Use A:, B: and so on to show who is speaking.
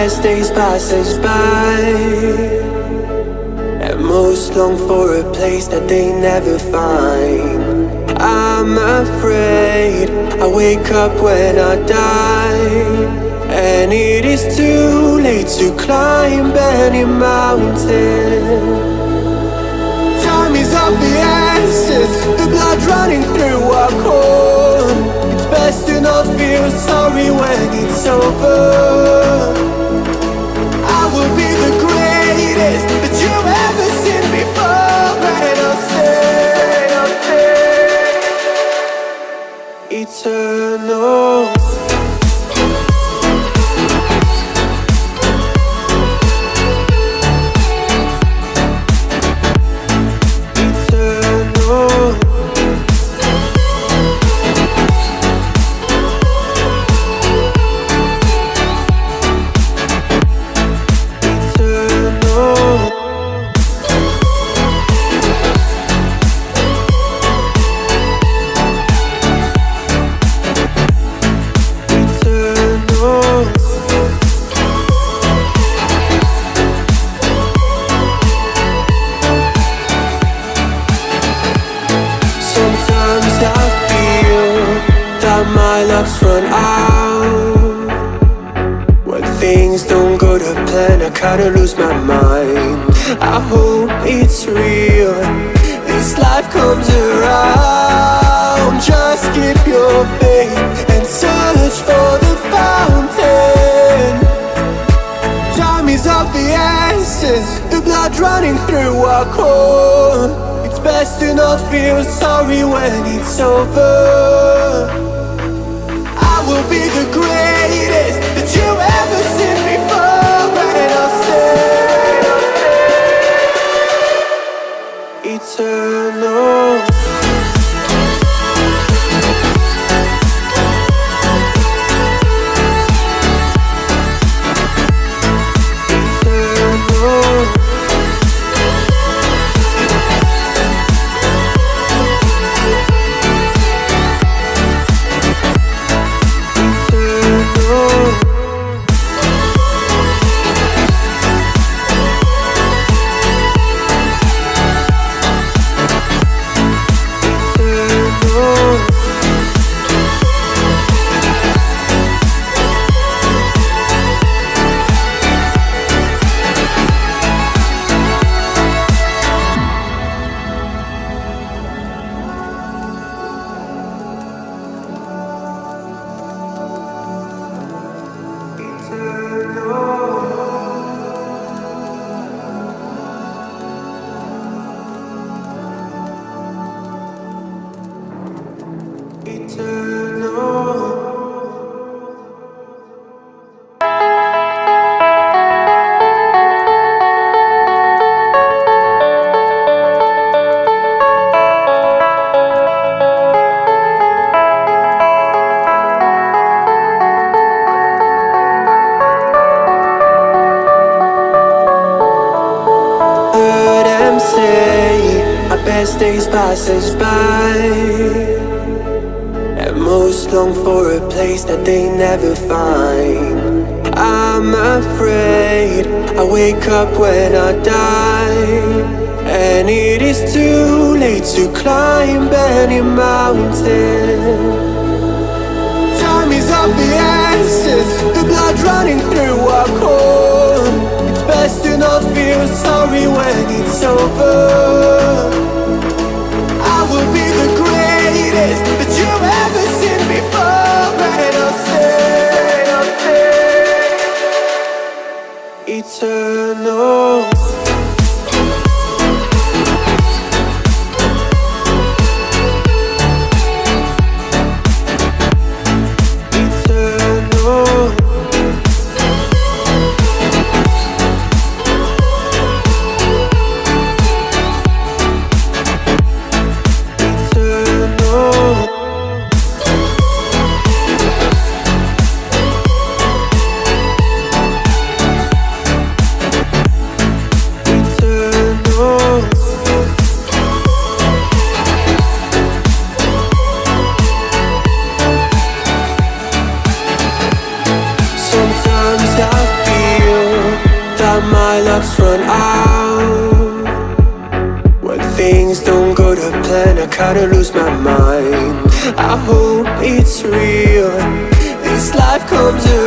A: best days pass us by, and most long for a place that they never find. I'm afraid I wake up when I die, and it is too late to climb any mountain. Time is of the essence, the blood running through our core. It's best to not feel sorry when it's over. I will be the greatest that you've ever seen before, and I'll stay eternal. My luck's run out. When things don't go to plan, I kinda lose my mind. I hope it's real, this life comes around. Just keep your faith and search for the fountain. Time is of the essence, the blood running through our core. It's best to not feel sorry when it's over. I will be the greatest that you've ever seen before, and I'll stay eternal. Best days pass us by, and most long for a place that they never find. I'm afraid I wake up when I die, and it is too late to climb any mountain. Time is of the essence, the blood running through our core. It's best to not feel sorry when it's over. I will be the greatest that you've ever seen before, and I'll stay eternal. my luck's run out. When things don't go to plan, I kinda lose my mind. I hope it's real, this life comes around.